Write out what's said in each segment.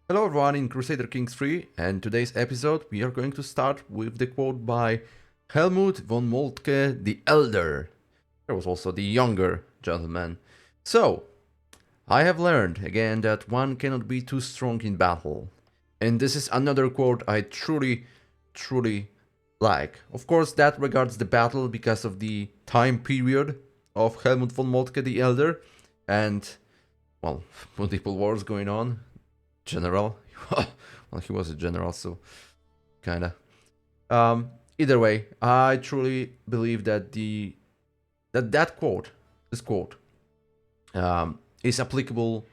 Hello everyone in Crusader Kings 3, and today's episode we are going to start with the quote by Helmut von Moltke the Elder. There was also the younger gentleman. So, I have learned again that one cannot be too strong in battle. And this is another quote I truly like. Of course, that regards the battle because of the time period of Helmut von Moltke the Elder and, well, multiple wars going on. General. Well, he was a general, so kinda. Either way, I truly believe that this quote, is applicable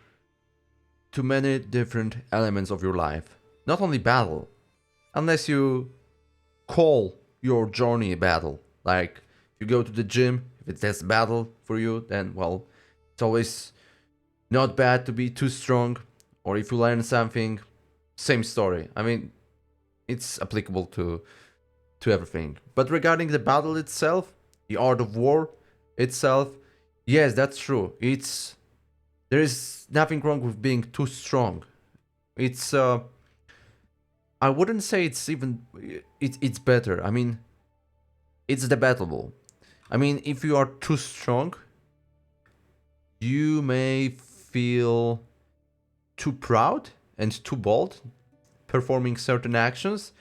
to many different elements of your life. Not only battle, unless you call your journey a battle. Like you go to the gym, if it's this battle for you, then well, it's always not bad to be too strong. Or if you learn something, same story. I mean, it's applicable to everything. But regarding the battle itself, the art of war itself, yes, that's true. There is nothing wrong with being too strong. It's I wouldn't say it's better. I mean, it's debatable. I mean, if you are too strong, you may feel too proud and too bold performing certain actions,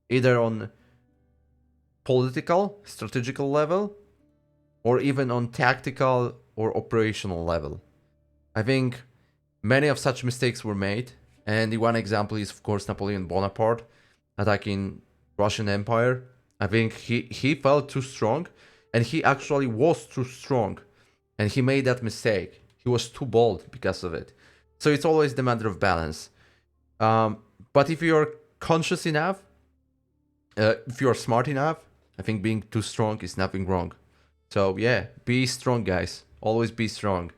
either on political, strategical level, or even on tactical or operational level. I think many of such mistakes were made, and the one example is of course Napoleon Bonaparte attacking Russian Empire. I think he felt too strong, and he actually was too strong, and he made that mistake. He was too bold because of it. So it's always the matter of balance. But if you're conscious enough, if you're smart enough, I think being too strong is nothing wrong. So yeah, be strong, guys. Always be strong.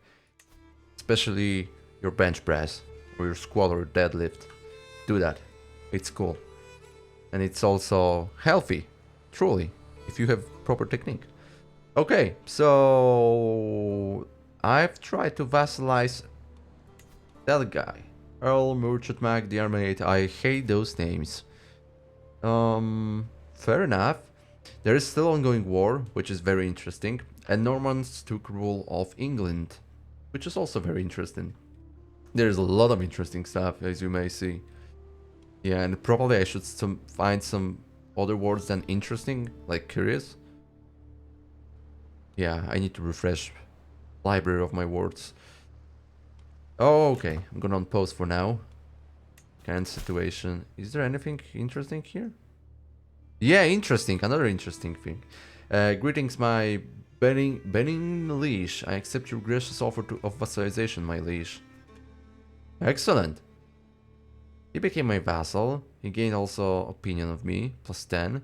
Especially your bench press or your squat or deadlift. Do that. It's cool. And it's also healthy, truly, if you have proper technique. Okay, so I've tried to vassalize that guy. Earl, Merchant Mag, the Armade. I hate those names. Fair enough. There is still ongoing war, which is very interesting. And Normans took rule of England, which is also very interesting. There's a lot of interesting stuff, as you may see. Yeah, and probably I should find some other words than interesting, like curious. Yeah, I need to refresh library of my words. Oh, okay. I'm gonna unpause for now. Current situation. Is there anything interesting here? Yeah, interesting. Another interesting thing. Greetings, my Benin liege. I accept your gracious offer of vassalization, my liege. Excellent. He became my vassal. He gained also opinion of me, +10.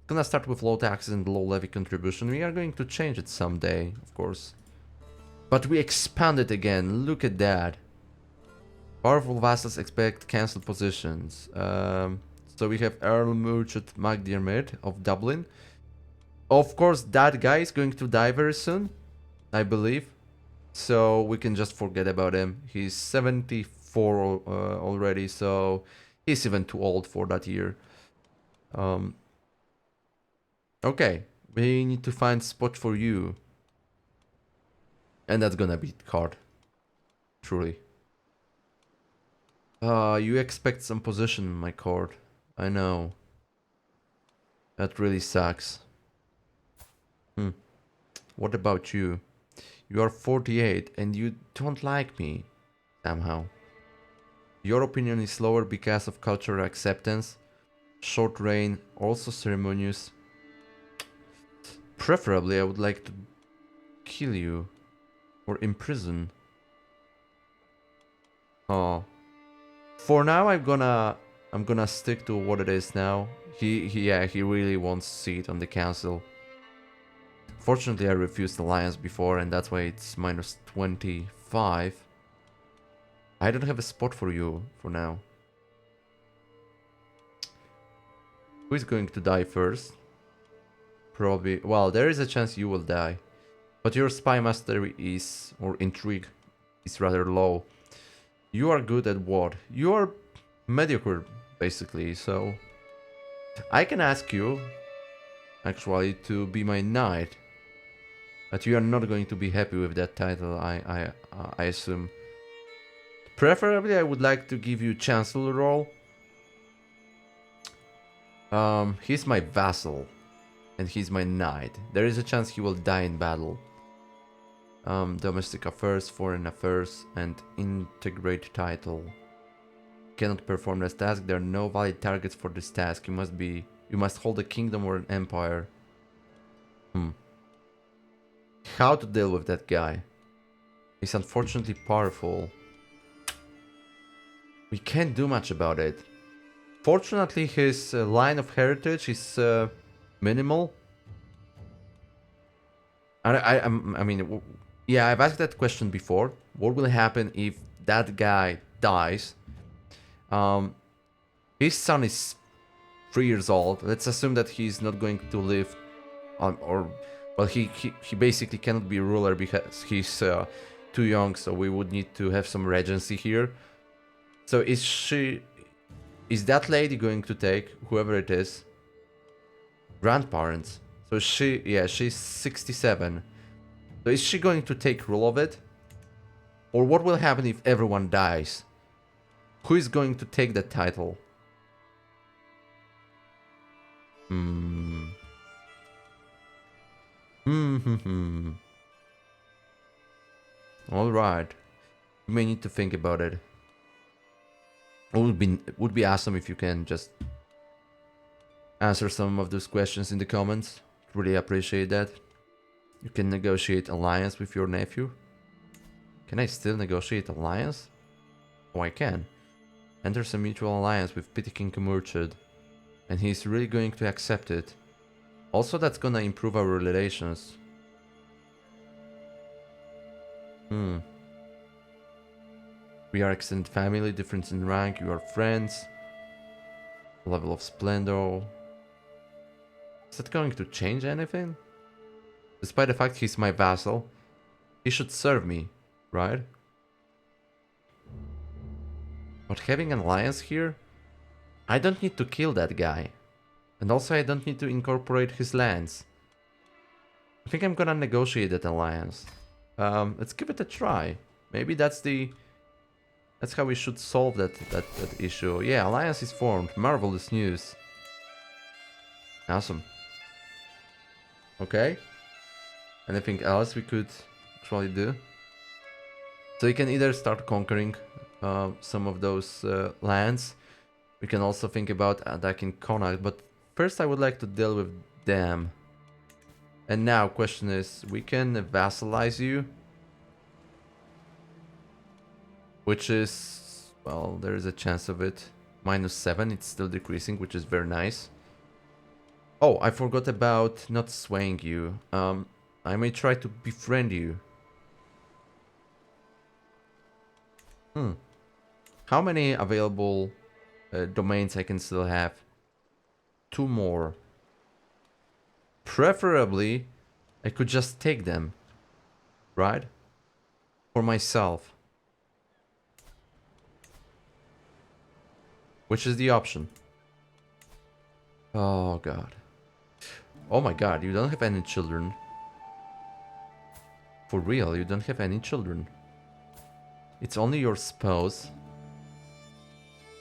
Gonna start with low taxes and low levy contribution. We are going to change it someday, of course. But we expanded again, look at that. Powerful vassals expect cancelled positions. So we have Earl Merchant MacDiarmid of Dublin. Of course, that guy is going to die very soon, I believe. So we can just forget about him. He's 74 already, so he's even too old for that year. Okay, we need to find spot for you. And that's gonna be hard. Truly. You expect some position in my court. I know. That really sucks. What about you? You are 48 and you don't like me. Somehow. Your opinion is lower because of cultural acceptance. Short reign, also ceremonious. Preferably I would like to kill you. Or imprison. Oh. For now I'm gonna stick to what it is now. He really wants a seat on the council. Fortunately I refused alliance before and that's why it's -25. I don't have a spot for you for now. Who is going to die first? Probably, well, there is a chance you will die. But your spy mastery is, or intrigue, is rather low. You are good at what? You are mediocre, basically, so... I can ask you, actually, to be my knight. But you are not going to be happy with that title, I assume. Preferably, I would like to give you Chancellor role. He's my vassal. And he's my knight. There is a chance he will die in battle. Domestic affairs, foreign affairs, and integrate title. Cannot perform this task. There are no valid targets for this task. You must hold a kingdom or an empire. How to deal with that guy? He's unfortunately powerful. We can't do much about it. Fortunately, his line of heritage is minimal. I mean, yeah, I've asked that question before. What will happen if that guy dies? His son is 3 years old. Let's assume that he's not going to live, well, he basically cannot be ruler because he's too young. So we would need to have some regency here. So is that lady going to take whoever it is? Grandparents. So she's 67. So is she going to take rule of it? Or what will happen if everyone dies? Who is going to take that title? Alright. You may need to think about it. It would be awesome if you can just answer some of those questions in the comments. Really appreciate that. You can negotiate alliance with your nephew. Can I still negotiate alliance? Oh, I can. Enters a mutual alliance with Petty King Murchid. And he's really going to accept it. Also, that's gonna improve our relations. We are extended family, difference in rank, you are friends. Level of splendor. Is that going to change anything? Despite the fact he's my vassal, he should serve me, right? But having an alliance here, I don't need to kill that guy. And also I don't need to incorporate his lands. I think I'm gonna negotiate that alliance. Let's give it a try. Maybe that's how we should solve that issue. Yeah, alliance is formed. Marvelous news. Awesome. Okay. Anything else we could actually do? So you can either start conquering some of those lands. We can also think about attacking Connacht, but first I would like to deal with them. And now, question is, we can vassalize you. Which is, well, there is a chance of it. -7, it's still decreasing, which is very nice. Oh, I forgot about not swaying you. I may try to befriend you. How many available domains I can still have? 2 more. Preferably, I could just take them. Right? For myself. Which is the option? Oh god. Oh my god, you don't have any children. For real, you don't have any children. It's only your spouse.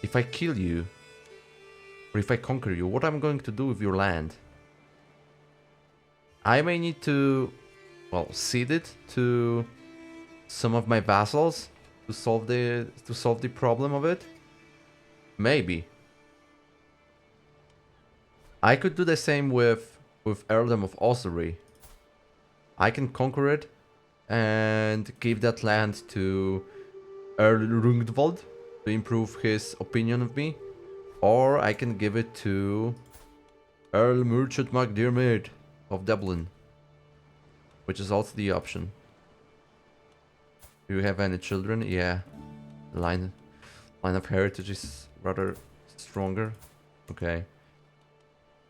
If I kill you, or if I conquer you, what am I going to do with your land? I may need to, well, cede it to some of my vassals to solve the problem of it. Maybe. I could do the same with Earldom of Ossory. I can conquer it and give that land to Earl Rungdwald to improve his opinion of me. Or I can give it to Earl Murchid MacDiarmid of Dublin. Which is also the option. Do you have any children? Yeah. Line of heritage is rather stronger. Okay.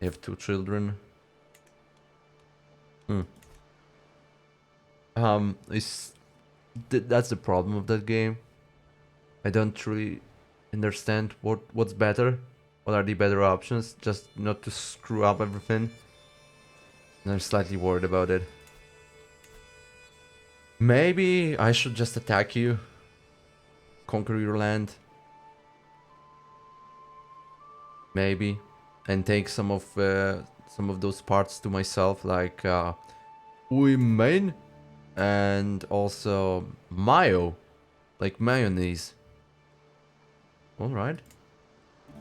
You have 2 children. That's the problem of that game. I don't truly understand what's better. What are the better options? Just not to screw up everything. And I'm slightly worried about it. Maybe I should just attack you. Conquer your land. Maybe. And take some of those parts to myself, like Main and also mayo, like mayonnaise. Alright.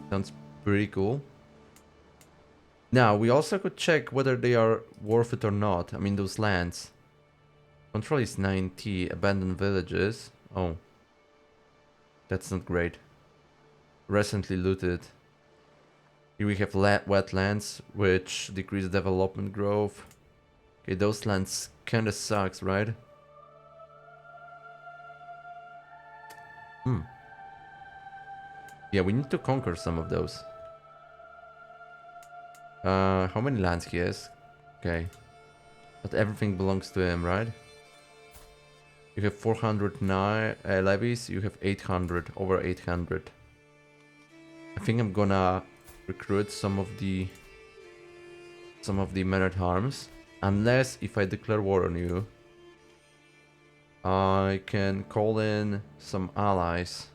Sounds pretty cool. Now, we also could check whether they are worth it or not. I mean, those lands. Control is 90. Abandoned villages. Oh. That's not great. Recently looted. Here we have wetlands, which decrease development growth. Okay, those lands kinda sucks, right? Yeah, we need to conquer some of those. How many lands he has? Okay. But everything belongs to him, right? You have 409 levies, you have 800, over 800. I think I'm gonna recruit some of the men at arms. Unless if I declare war on you, I can call in some allies.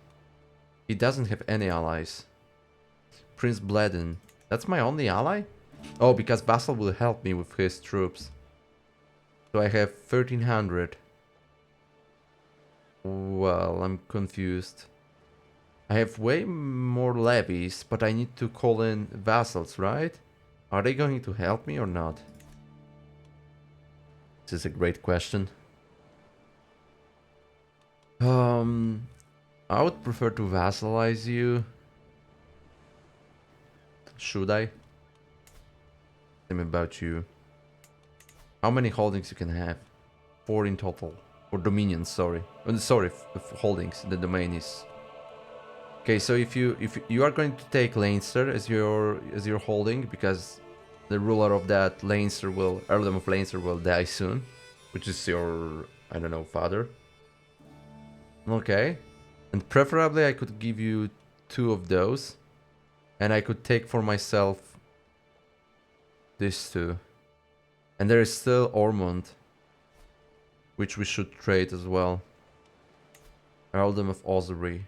He doesn't have any allies. Prince Bledin. That's my only ally? Oh, because Vassal will help me with his troops. So I have 1300. Well, I'm confused. I have way more levies, but I need to call in vassals, right? Are they going to help me or not? This is a great question. I would prefer to vassalize you. Should I? Tell me about you. How many holdings you can have? 4 in total. Or dominions, sorry. Sorry, holdings. The domain is. Okay, so if you are going to take Leinster as your holding, because the ruler of that earldom of Leinster will die soon, which is your, I don't know, father. Okay, and preferably I could give you 2 of those, and I could take for myself this 2, and there is still Ormond, which we should trade as well. Earldom of Ossory.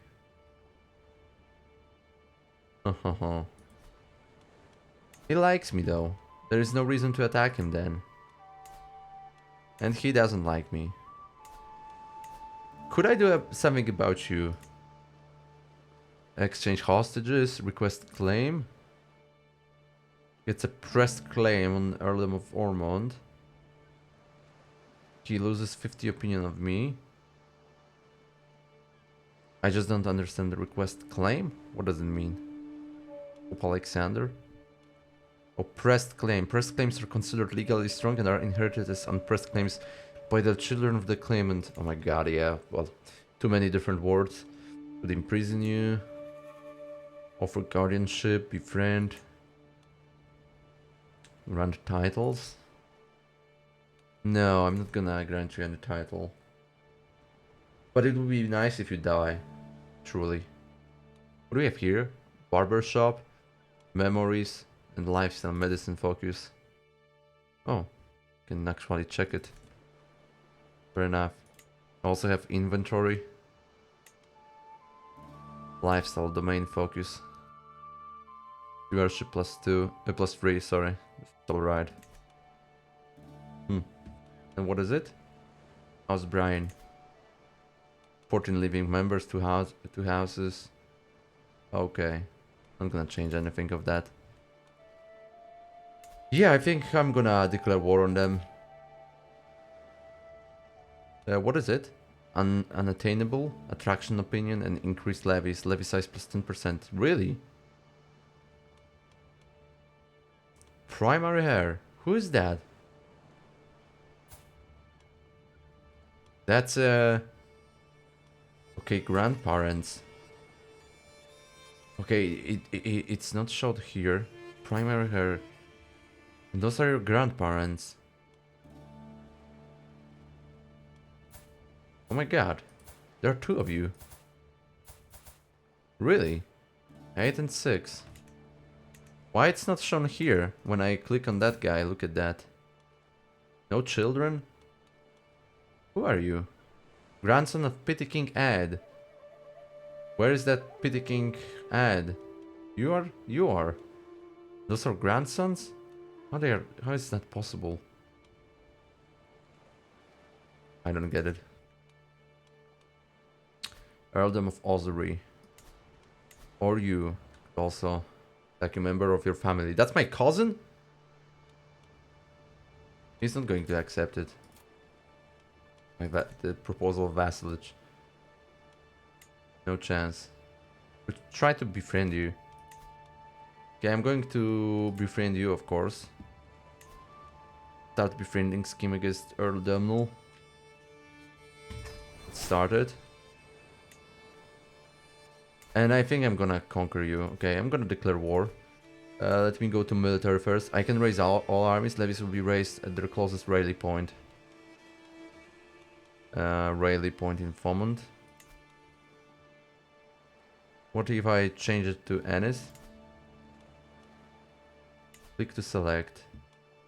He likes me though. There is no reason to attack him then. And he doesn't like me. Could I do something about you? Exchange hostages, request claim. Gets a pressed claim on Earldom of Ormond. He loses 50 opinion of me. I just don't understand the request claim. What does it mean? Pope Alexander. Oppressed claim. Pressed claims are considered legally strong and are inherited as unpressed claims by the children of the claimant. Oh my god, yeah. Well, too many different words. Could imprison you. Offer guardianship. Befriend. Grant titles. No, I'm not gonna grant you any title. But it would be nice if you die. Truly. What do we have here? Barbershop. Memories. And lifestyle medicine focus. Oh, can actually check it. Fair enough. I also have inventory. Lifestyle domain focus. Viewership +2, +3, sorry. It's alright. And what is it? House Brian. 14 living members, 2 houses. Okay. I'm gonna change anything of that. Yeah, I think I'm gonna declare war on them. What is it? Unattainable, attraction opinion, and increased levies. Levy size +10%. Really? Primary heir. Who is that? That's okay, grandparents. Okay, it's not showed here. Primary heir. Those are your grandparents. Oh my god. There are 2 of you. Really? 8 and 6. Why it's not shown here when I click on that guy? Look at that. No children? Who are you? Grandson of Pity King Ad. Where is that Pity King Ad? You are? You are. Those are grandsons? How is that possible? I don't get it. Earldom of Ossory. Or you. Also. Like a member of your family. That's my cousin? He's not going to accept it. The proposal of vassalage. No chance. But try to befriend you. Okay, I'm going to befriend you, of course. Start befriending scheme against Earl Dumnall. It started. And I think I'm gonna conquer you. Okay, I'm gonna declare war. Let me go to military first. I can raise all armies. Levies will be raised at their closest rally point. Rally point in Fomond. What if I change it to Ennis? Click to select.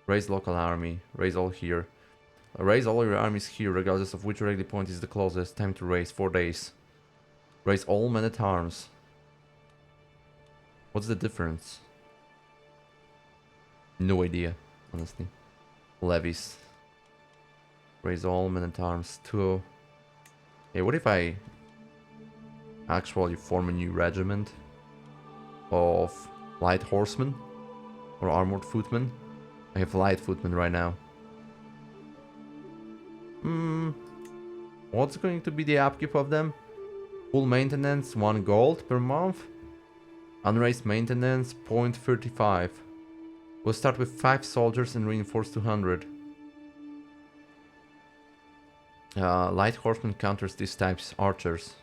Raise local army. Raise all here. Raise all your armies here, regardless of which rally point is the closest. Time to raise 4 days. Raise all men at arms. What's the difference? No idea, honestly. Levies. Raise all men at arms. 2. Hey, what if I actually form a new regiment of light horsemen or armored footmen? I have light footmen right now. What's going to be the upkeep of them? Full maintenance 1 gold per month. Unraised maintenance 0.35. We'll start with 5 soldiers and reinforce 200. Light horseman counters these types archers.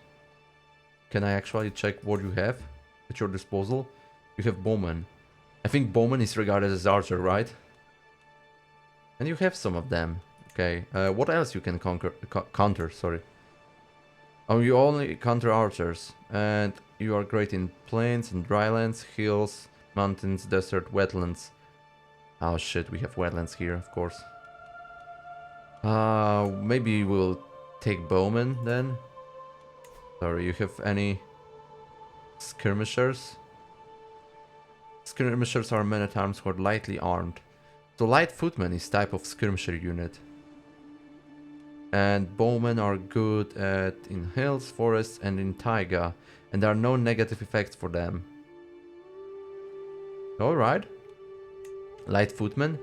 Can I actually check what you have at your disposal? You have bowman. I think bowman is regarded as archer, right? And you have some of them. Okay. What else you can counter? Sorry. Oh, you only counter archers, and you are great in plains and drylands, hills, mountains, desert, wetlands. Oh shit, we have wetlands here, of course. Maybe we'll take bowmen then. Sorry, you have any skirmishers? Skirmishers are men-at-arms who are lightly armed. So light footman is type of skirmisher unit. And bowmen are good at in hills, forests, and in taiga, and there are no negative effects for them. Alright. Light footmen.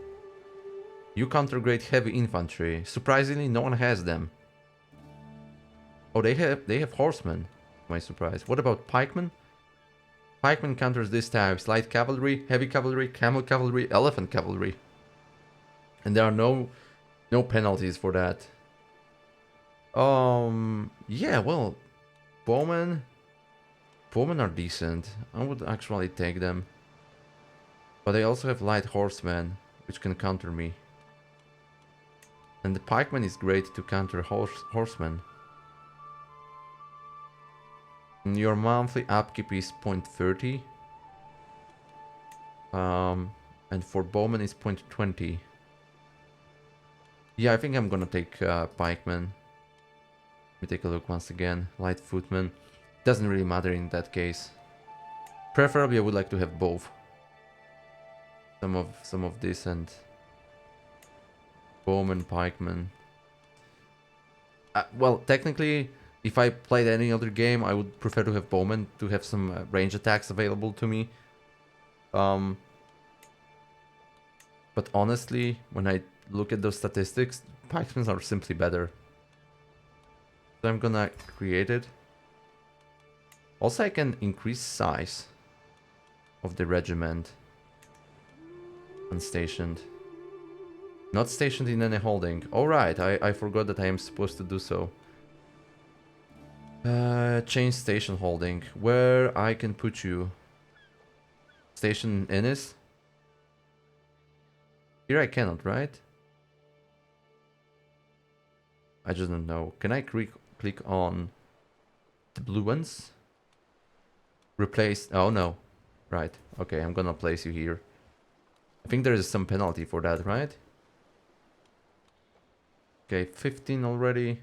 You counter great heavy infantry. Surprisingly, no one has them. Oh, they have horsemen. To my surprise. What about pikemen? Pikemen counters these types: light cavalry, heavy cavalry, camel cavalry, elephant cavalry. And there are no penalties for that. Yeah, well, bowmen are decent. I would actually take them. But I also have light horsemen, which can counter me. And the pikeman is great to counter horsemen. And your monthly upkeep is 0.30. And for bowmen is 0.20. Yeah, I think I'm gonna take pikemen. Let me take a look once again. Light footman. Doesn't really matter in that case. Preferably I would like to have both. Some of this and bowman, pikeman. Well, technically, if I played any other game, I would prefer to have bowman to have some range attacks available to me. But honestly, when I look at those statistics, pikemen are simply better. So I'm gonna create it. Also, I can increase size of the regiment. Unstationed. Not stationed in any holding. Alright, I forgot that I am supposed to do so. Change station holding. Where I can put you? Station Ennis? Here I cannot, right? I just don't know. Can I click on the blue ones? Replace... Oh, no. Right. Okay, I'm gonna place you here. I think there is some penalty for that, right? Okay, 15 already.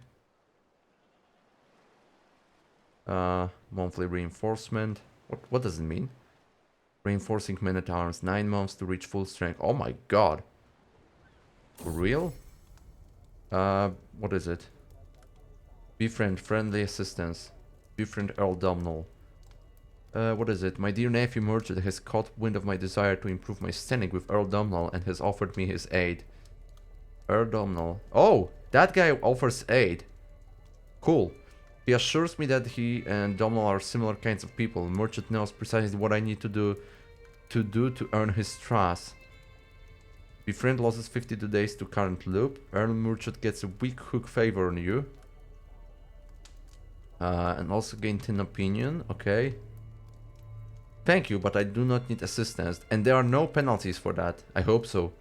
Monthly reinforcement. What does it mean? Reinforcing men at arms. 9 months to reach full strength. Oh my god. For real? What is it? Befriend, friendly assistance. Befriend Earl Domhnall. What is it? My dear nephew Murchard has caught wind of my desire to improve my standing with Earl Domhnall and has offered me his aid. Earl Domhnall. Oh! That guy offers aid. Cool. He assures me that he and Domhnall are similar kinds of people. Murchard knows precisely what I need to do to earn his trust. Befriend loses 52 days to current loop. Earl Murchard gets a weak hook favor on you. And also gain 10 opinion. Okay. Thank you, but I do not need assistance. And there are no penalties for that. I hope so.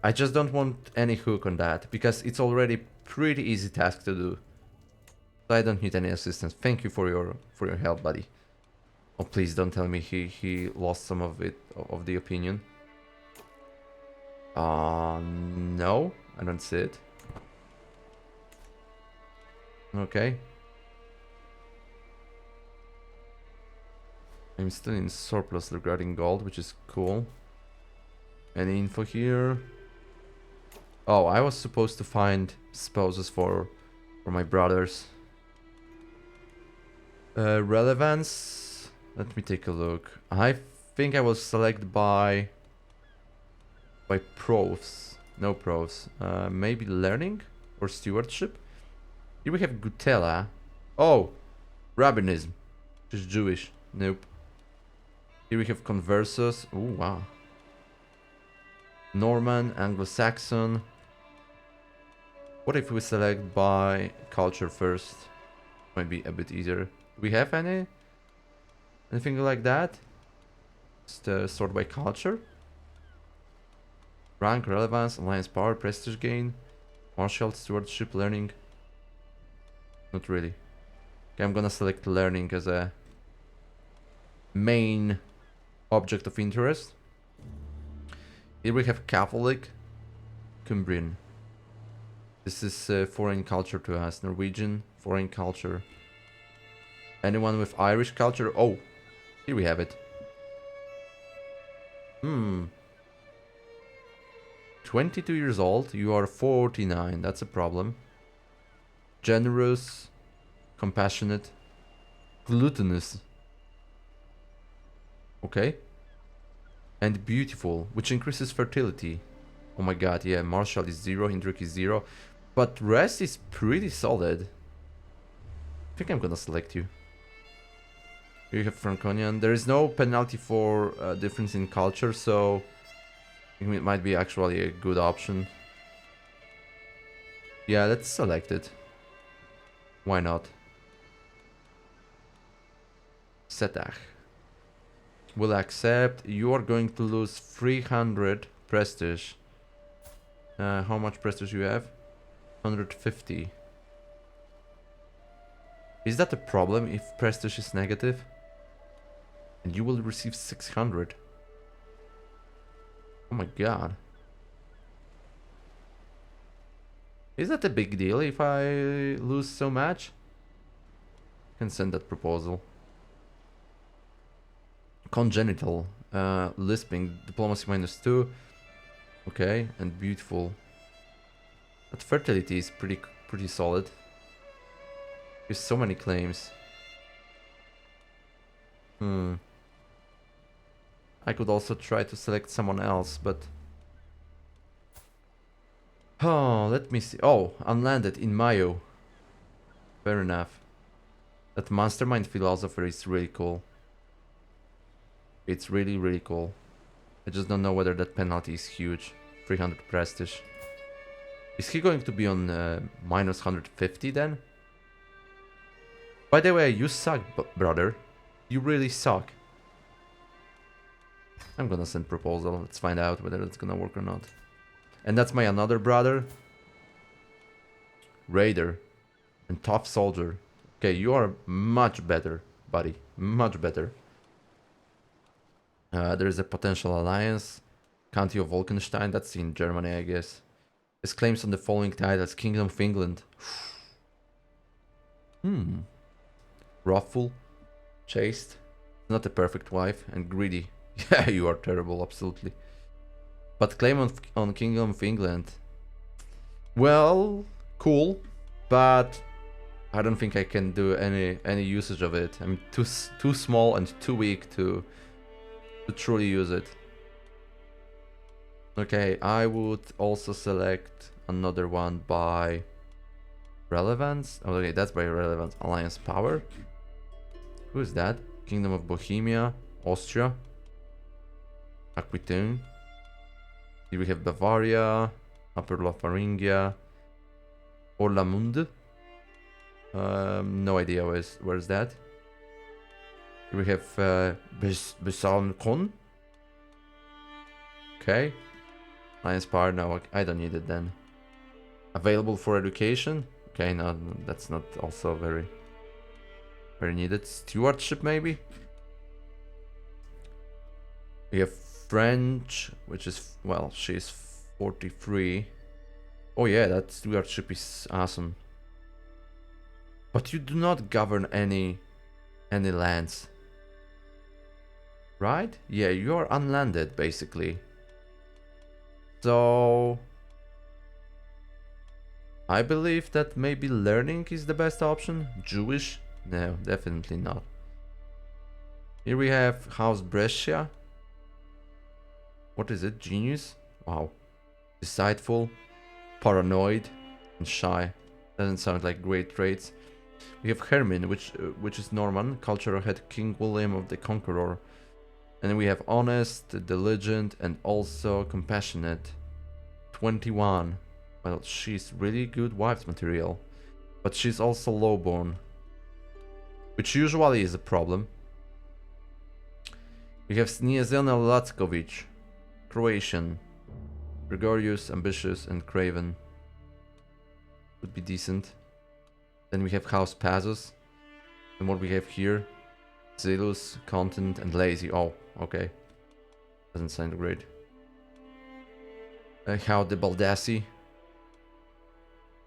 I just don't want any hook on that, because it's already pretty easy task to do. So I don't need any assistance. Thank you for your help, buddy. Oh, please don't tell me he lost some of it, of the opinion. No, I don't see it. Okay. I'm still in surplus regarding gold, which is cool. Any info here? Oh, I was supposed to find spouses for my brothers. Relevance. Let me take a look. I think I was selected by profs. No profs. Maybe learning or stewardship. Here we have Gutella. Oh, rabbinism. Just Jewish. Nope. Here we have conversus. Oh wow. Norman, Anglo-Saxon. What if we select by culture first? Might be a bit easier. Do we have anything like that? Just sort by culture. Rank, relevance, alliance power, prestige gain, martial, stewardship, learning. Not really. Okay, I'm gonna select learning as a main object of interest. Here we have Catholic, Cumbrian. This is foreign culture to us. Norwegian, foreign culture. Anyone with Irish culture? Oh, here we have it. 22 years old, you are 49, that's a problem. Generous, compassionate, gluttonous. Okay. And beautiful, which increases fertility. Oh my god, yeah, martial is 0, Hindrick is 0. But rest is pretty solid. I think I'm gonna select you. Here you have Franconian. There is no penalty for difference in culture, so I think it might be actually a good option. Yeah, let's select it. Why not? Setach. Will accept. You are going to lose 300 prestige. How much prestige you have? 150. Is that a problem if prestige is negative? And you will receive 600. Oh my god. Is that a big deal if I lose so much? I can send that proposal. Congenital. Lisping. Diplomacy -2. Okay, and beautiful. But fertility is pretty solid. There's so many claims. I could also try to select someone else, but... Oh, let me see. Oh, unlanded in Mayo. Fair enough. That mastermind philosopher is really cool. It's really, really cool. I just don't know whether that penalty is huge. 300 prestige. Is he going to be on minus 150 then? By the way, you suck, brother. You really suck. I'm gonna send proposal. Let's find out whether it's gonna work or not. And that's my another brother. Raider. And tough soldier. Okay, you are much better, buddy. Much better. There is a potential alliance. County of Wolkenstein, that's in Germany, I guess. Has claims on the following titles: Kingdom of England. Wrathful, chaste, not a perfect wife, and greedy. Yeah, you are terrible, absolutely. But claim on Kingdom of England. Well, cool, but I don't think I can do any usage of it. I'm too small and too weak to truly use it. Okay, I would also select another one by relevance. Oh, okay, that's by relevance. Alliance power. Who is that? Kingdom of Bohemia, Austria, Aquitaine. Here we have Bavaria, Upper Lotharingia, Orlamund. No idea where's that. Here we have Besancon. Okay. Alliance power, no, I don't need it then. Available for education. Okay, no, that's not also very needed. Stewardship, maybe? We have French, which is, well, she's 43. Oh yeah, that stewardship is awesome. But you do not govern any lands. Right? Yeah, you are unlanded, basically. So I believe that maybe learning is the best option. Jewish? No, definitely not. Here we have House Brescia. What is it? Genius? Wow. Decideful, paranoid, and shy. Doesn't sound like great traits. We have Hermin, which is Norman, cultural head King William of the Conqueror. And then we have honest, diligent, and also compassionate. 21. Well, she's really good wives material. But she's also lowborn, which usually is a problem. We have Sniezena Lackovic, Croatian. Gregorious, ambitious, and craven. Would be decent. Then we have House Pazos. And what we have here? Zealous, content, and lazy. Oh, okay. Doesn't sound great. How the Baldassi.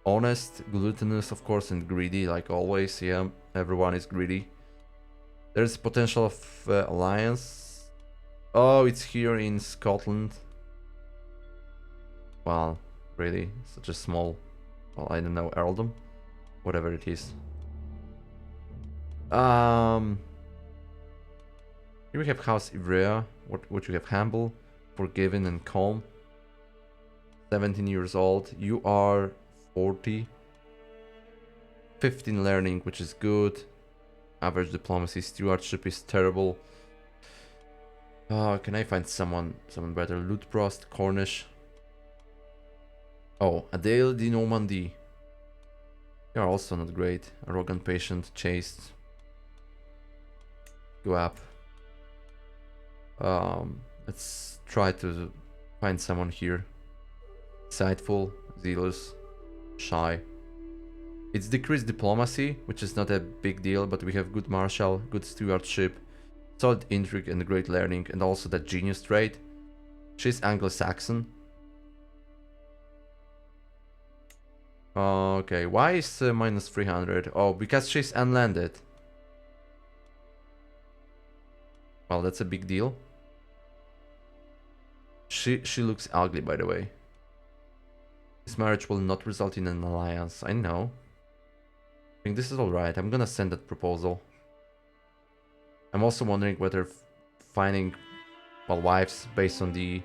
Honest, gluttonous, of course, and greedy, like always. Yeah, everyone is greedy. There's potential of alliance. Oh, it's here in Scotland. Wow, really? Such a small, well, I don't know, earldom? Whatever it is. Here we have House Ivrea. What you have? Humble, forgiving, and calm. 17 years old. You are 40. 15 learning, which is good. Average diplomacy. Stewardship is terrible. Can I find someone better? Lutprost, Cornish. Oh, Adele de Normandie. You are also not great. Arrogant, patient, chaste. Go up. Let's try to find someone here. Insightful, zealous, shy. It's decreased diplomacy, which is not a big deal, but we have good martial, good stewardship, solid intrigue, and great learning, and also that genius trait. She's Anglo-Saxon. Okay, why is minus 300? Oh, because she's unlanded. Well, that's a big deal. She looks ugly, by the way. This marriage will not result in an alliance. I know. I think this is alright. I'm gonna send that proposal. I'm also wondering whether finding, well, wives based on the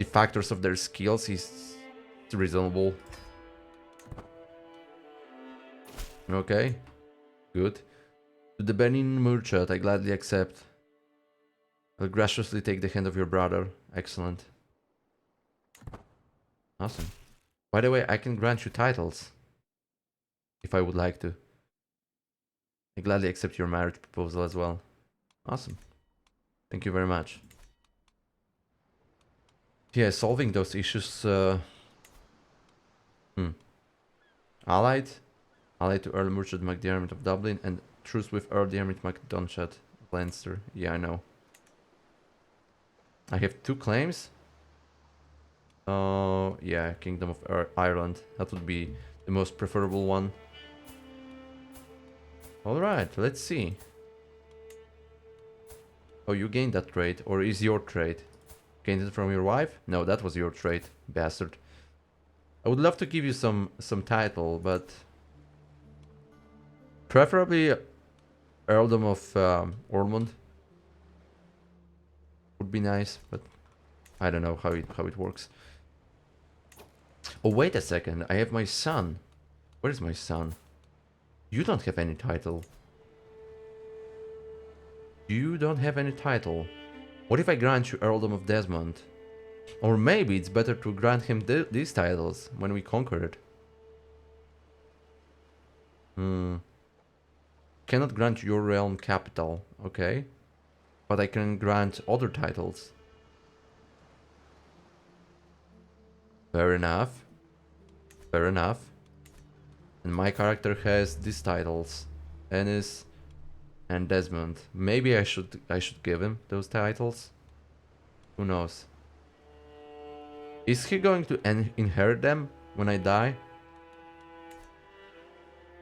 factors of their skills is reasonable. Okay, good. To the Benin merchant, I gladly accept. I'll graciously take the hand of your brother. Excellent. Awesome. By the way, I can grant you titles. If I would like to. I gladly accept your marriage proposal as well. Awesome. Thank you very much. Yeah, solving those issues... Allied to Earl Murchad MacDiarmid of Dublin and truce with Earl Diarmid MacDonchat of Leinster. Yeah, I know. I have 2 claims. Yeah, Kingdom of Ireland. That would be the most preferable one. Alright, let's see. Oh, you gained that trait, or is your trait? Gained it from your wife? No, that was your trait, bastard. I would love to give you some title, but preferably Earldom of Ormond would be nice, but I don't know how it works. Oh, wait a second. I have my son. Where is my son? You don't have any title. You don't have any title. What if I grant you Earldom of Desmond? Or maybe it's better to grant him these titles when we conquer it. Cannot grant your realm capital, okay. But I can grant other titles. Fair enough. Fair enough. And my character has these titles. Ennis and Desmond. Maybe I should give him those titles. Who knows? Is he going to inherit them when I die?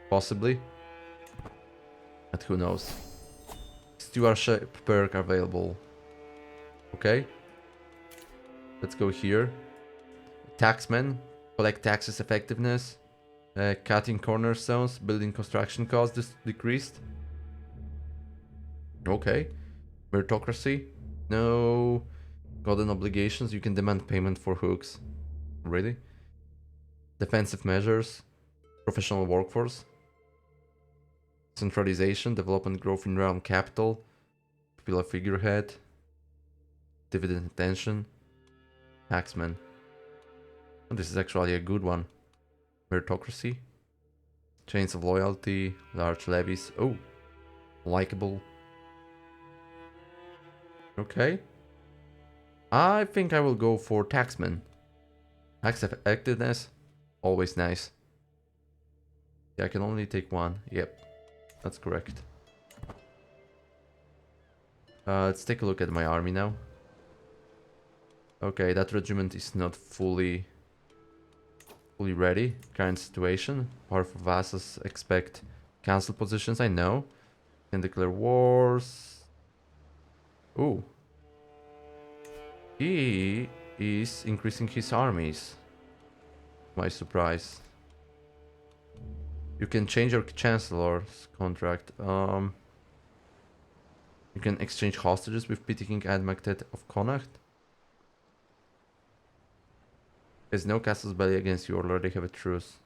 Possibly. But who knows? Stewardship perk available. Okay. Let's go here. Taxman. Collect taxes effectiveness. Cutting cornerstones. Building construction costs decreased. Okay. Meritocracy. No. Golden obligations. You can demand payment for hooks. Really? Defensive measures. Professional workforce. Centralization. Development growth in realm capital. Popular figurehead. Dividend attention. Taxman. Oh, this is actually a good one. Meritocracy. Chains of loyalty. Large levies. Oh. Likeable. Okay. I think I will go for Taxman. Tax effectiveness. Always nice. Yeah, I can only take one. Yep. That's correct. Let's take a look at my army now. Okay, that regiment is not fully ready. Current situation. Powerful vassals expect cancel positions. I know. Can declare wars. Ooh. He is increasing his armies. My surprise. You can change your chancellor's contract. You can exchange hostages with Petty King Admactet of Connacht. There's no castle's belly against you, already have a truce.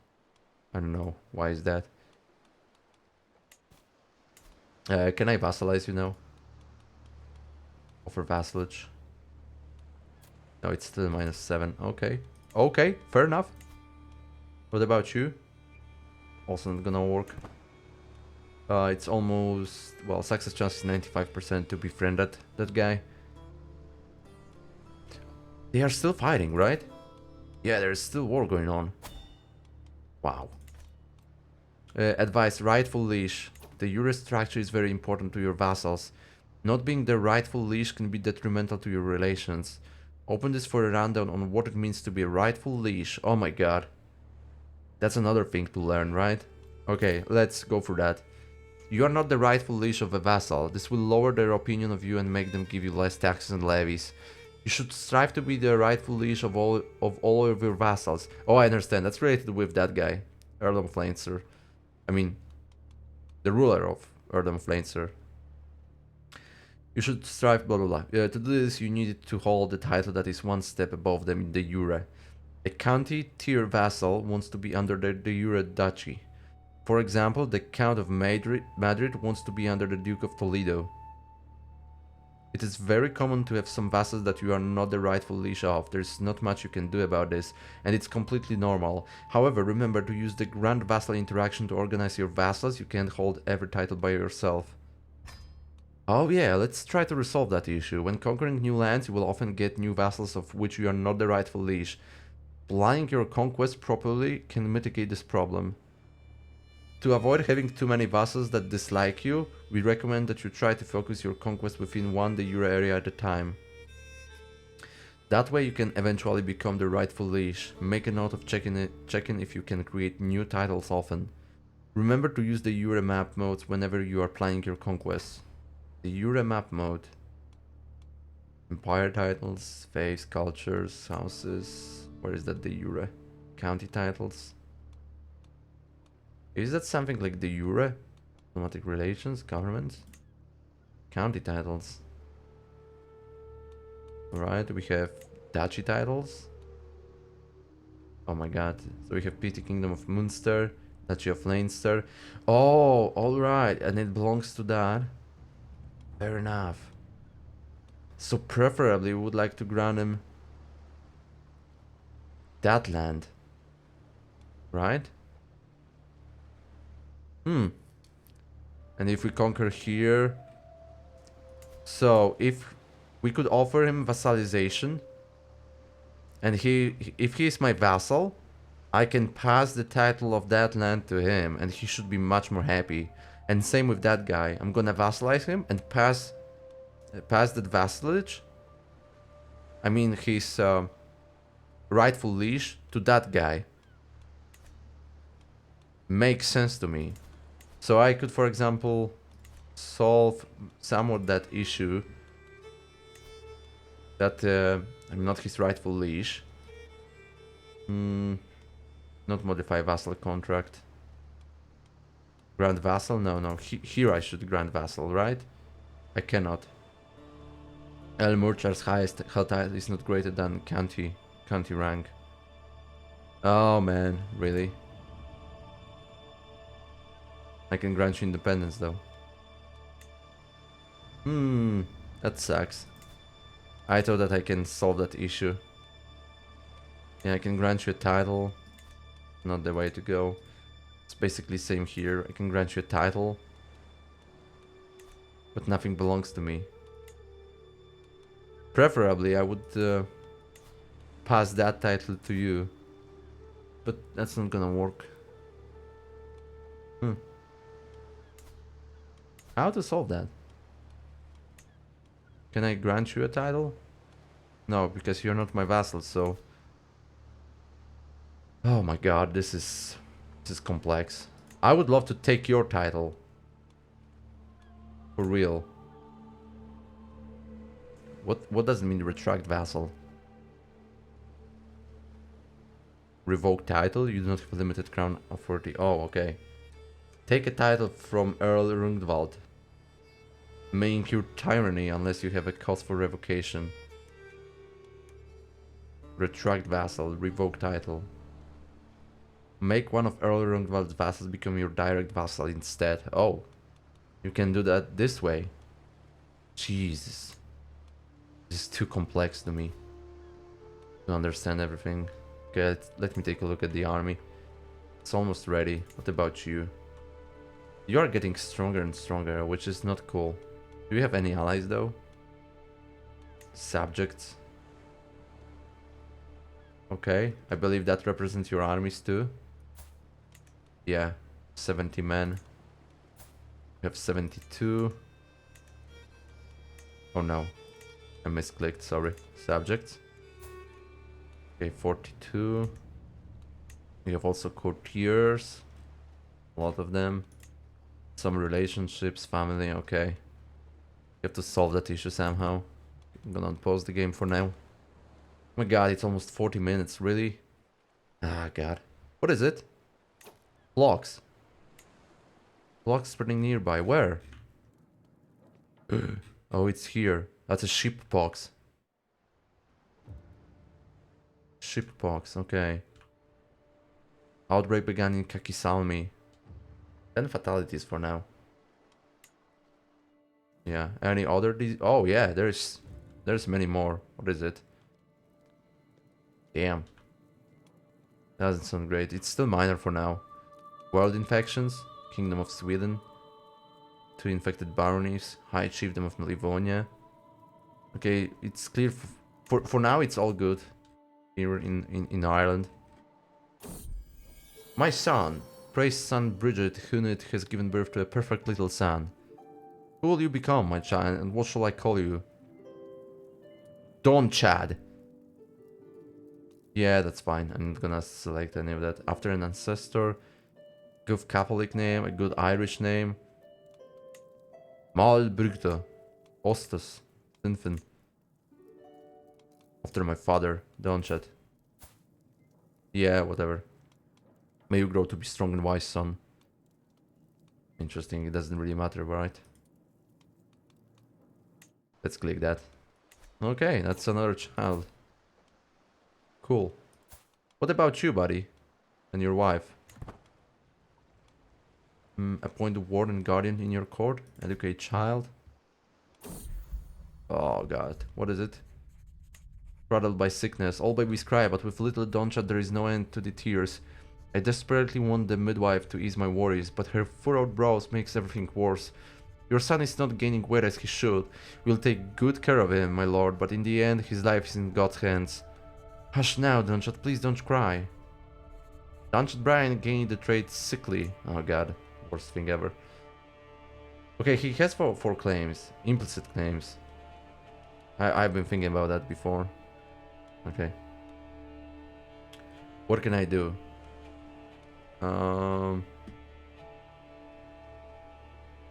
I don't know. Why is that? Can I vassalize you now? Offer vassalage. No, it's still -7. Okay. Okay, fair enough. What about you? Also not gonna work. It's almost... Well, success chance is 95% to befriend that guy. They are still fighting, right? Yeah, there's still war going on. Wow. Advice, rightful leash. The Euro structure is very important to your vassals. Not being the rightful leash can be detrimental to your relations. Open this for a rundown on what it means to be a rightful leash. Oh my god. That's another thing to learn, right? Okay, let's go for that. You are not the rightful leash of a vassal. This will lower their opinion of you and make them give you less taxes and levies. You should strive to be the rightful leash of all of your vassals. Oh, I understand. That's related with that guy, Earldom of Leinster. I mean, the ruler of Earldom of Leinster. You should strive, blah blah blah. To do this, you need to hold the title that is one step above them in de jure. A county tier vassal wants to be under the de jure duchy. For example, the Count of Madrid wants to be under the Duke of Toledo. It is very common to have some vassals that you are not the rightful leash of. There's not much you can do about this, and it's completely normal. However, remember to use the Grand Vassal interaction to organize your vassals. You can't hold every title by yourself. Oh yeah, let's try to resolve that issue. When conquering new lands, you will often get new vassals of which you are not the rightful leash. Planning your conquest properly can mitigate this problem. To avoid having too many vassals that dislike you, we recommend that you try to focus your conquest within one de jure area at a time. That way you can eventually become the rightful liege. Make a note of checking if you can create new titles often. Remember to use the Euro map modes whenever you are planning your conquests. The Euro map mode. Empire titles, faiths, cultures, houses. Where is that? The Euro? County titles. Is that something like the Euro? Diplomatic relations, government? County titles. Alright, we have duchy titles. Oh my god. So we have Petty Kingdom of Munster, Duchy of Leinster. Oh, alright, and it belongs to that. Fair enough. So preferably we would like to grant him that land. Right? And if we conquer here... So, if we could offer him vassalization, and if he is my vassal, I can pass the title of that land to him, and he should be much more happy. And same with that guy. I'm gonna vassalize him and pass that vassalage. I mean, his rightful liege to that guy. Makes sense to me. So I could, for example, solve somewhat that issue that I'm not his rightful liege. Not modify vassal contract. Grand vassal? No. Here I should grant vassal, right? I cannot. Helmut's highest held title is not greater than county rank. Oh man, really? I can grant you independence though. That sucks. I thought that I can solve that issue. Yeah, I can grant you a title. Not the way to go. It's basically same here. I can grant you a title. But nothing belongs to me. Preferably I would pass that title to you. But that's not gonna work. How to solve that? Can I grant you a title? No, because you're not my vassal, so... Oh my god, this is complex. I would love to take your title. For real. What does it mean, retract vassal? Revoke title? You do not have a limited crown authority. Oh, okay. Take a title from Earl Rungwald. May incur tyranny unless you have a cause for revocation. Retract vassal. Revoke title. Make one of Earl Rungwald's vassals become your direct vassal instead. Oh. You can do that this way. Jesus. This is too complex to me to understand everything. Okay, let me take a look at the army. It's almost ready. What about you? You are getting stronger and stronger, which is not cool. Do you have any allies though? Subjects. Okay, I believe that represents your armies too. Yeah, 70 men. We have 72. Oh no, I misclicked, sorry. Subjects. Okay, 42. We have also courtiers. A lot of them. Some relationships, family, okay. You have to solve that issue somehow. I'm gonna unpause the game for now. Oh my god, it's almost 40 minutes, really? Ah, god. What is it? Blocks. Blocks spreading nearby. Where? Oh, it's here. That's a ship pox. Ship pox, okay. Outbreak began in Kakisalmi. 10 fatalities for now. Yeah, any other disease? Oh yeah, there's many more. What is it? Damn. Doesn't sound great. It's still minor for now. World infections. Kingdom of Sweden. 2 infected baronies. High chiefdom of Livonia. Okay, it's clear. For now, it's all good. Here in Ireland. My son. Praise son Bridget, Hunit has given birth to a perfect little son. Who will you become, my child, and what shall I call you? Don Chad. Yeah, that's fine. I'm not gonna select any of that. After an ancestor, good Catholic name, a good Irish name. Malbrugte, Ostes, Sinfin. After my father, Donchat. Yeah, whatever. May you grow to be strong and wise, son. Interesting, it doesn't really matter, right? Let's click that. Okay, that's another child. Cool. What about you, buddy? And your wife? Appoint a warden guardian in your court. Educate child. Oh god, what is it? Rattled by sickness, all babies cry, but with little Doncha there is no end to the tears. I desperately want the midwife to ease my worries, but her furrowed brows makes everything worse. Your son is not gaining weight as he should. We'll take good care of him, my lord, but in the end his life is in God's hands. Hush now, Donchat, please don't cry. Donchat Brian gained the trait sickly. Oh god, worst thing ever. Okay, he has four claims, implicit claims. I've been thinking about that before. Okay. What can I do?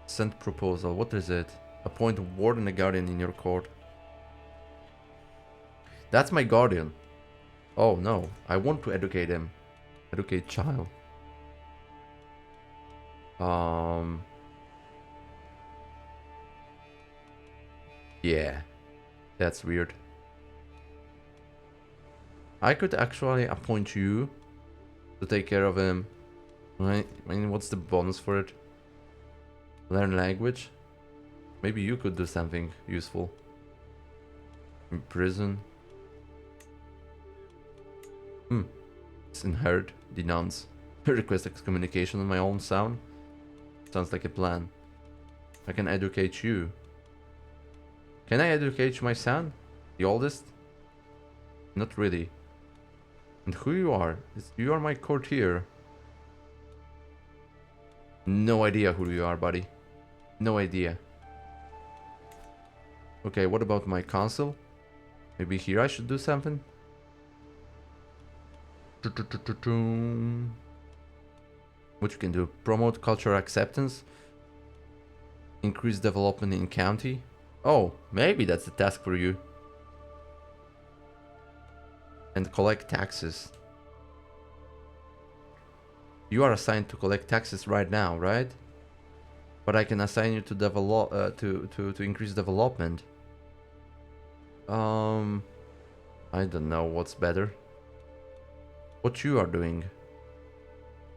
Send proposal. What is it? Appoint a warden and a guardian in your court. That's my guardian. Oh no, I want to educate him. Educate child. Yeah, that's weird. I could actually appoint you to take care of him. Right? I mean, what's the bonus for it? Learn language? Maybe you could do something useful. Imprison. It's inherit, denounce. Request excommunication on my own sound. Sounds like a plan. I can educate you. Can I educate my son? The oldest? Not really. And who you are? You are my courtier. No idea who you are, buddy. No idea. Okay, what about my council? Maybe here I should do something? What you can do? Promote cultural acceptance. Increase development in county. Oh, maybe that's the task for you. And collect taxes. You are assigned to collect taxes right now, right? But I can assign you to develop to increase development. I don't know what's better. What you are doing?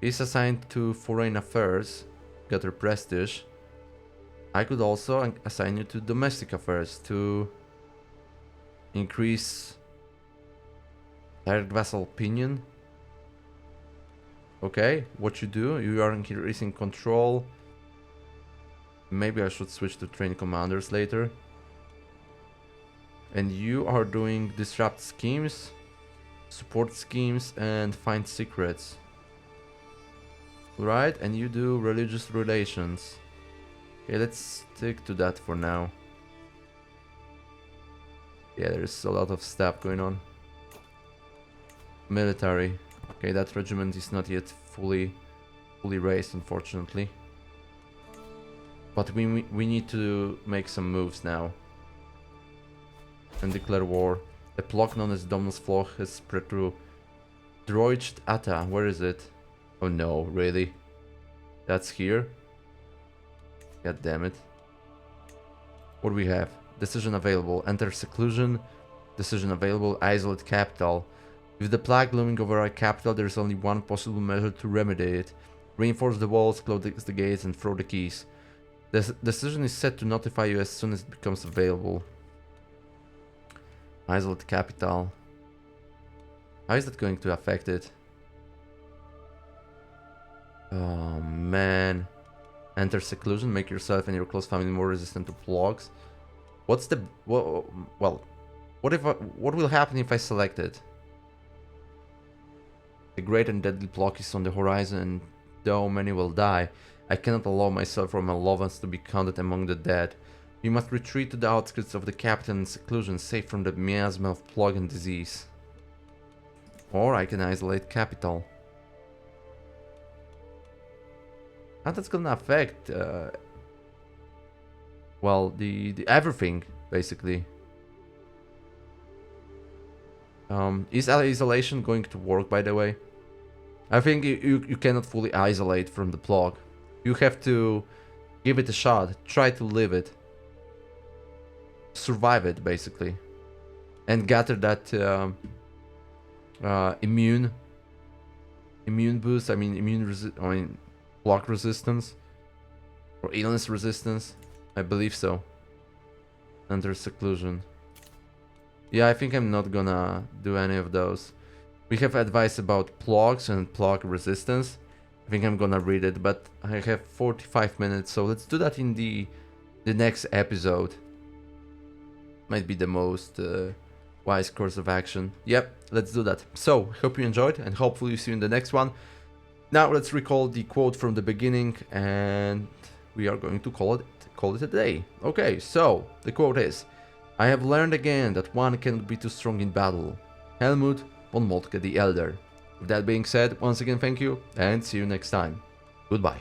He's assigned to foreign affairs, gather prestige. I could also assign you to domestic affairs to increase direct vassal opinion. Okay, what you do? You are increasing control. Maybe I should switch to train commanders later. And you are doing disrupt schemes, support schemes, and find secrets. Right, and you do religious relations. Okay, let's stick to that for now. Yeah, there's a lot of stuff going on. Military. Okay, that regiment is not yet fully raised, unfortunately. But we need to make some moves now. And declare war. A plot known as Dominus Floch has spread through Droicht Atta. Where is it? Oh no, really? That's here? God damn it. What do we have? Decision available. Enter seclusion. Decision available. Isolate capital. With the plague looming over our capital, there is only one possible measure to remedy it. Reinforce the walls, close the gates, and throw the keys. The decision is set to notify you as soon as it becomes available. Isolate capital. How is that going to affect it? Oh man. Enter seclusion. Make yourself and your close family more resistant to plagues. What's the... Well, what will happen if I select it? The great and deadly plague is on the horizon, and though many will die, I cannot allow myself or my loved ones to be counted among the dead. You must retreat to the outskirts of the capital in seclusion, safe from the miasma of plague and disease. Or I can isolate capital. How that's gonna affect, well, the everything, basically. Is isolation going to work, by the way? I think you cannot fully isolate from the plug. You have to give it a shot, try to live it. Survive it, basically. And gather that immune boost, I mean block resistance. Or illness resistance. I believe so. Under seclusion. Yeah, I think I'm not gonna do any of those. We have advice about plugs and plug resistance. I think I'm gonna read it, but I have 45 minutes, so let's do that in the next episode. Might be the most wise course of action. Yep, let's do that. So, hope you enjoyed, and hopefully see you in the next one. Now let's recall the quote from the beginning, and we are going to call it a day. Okay, so the quote is: "I have learned again that one cannot be too strong in battle." Helmut von Moltke the Elder. With that being said, once again thank you, and see you next time. Goodbye.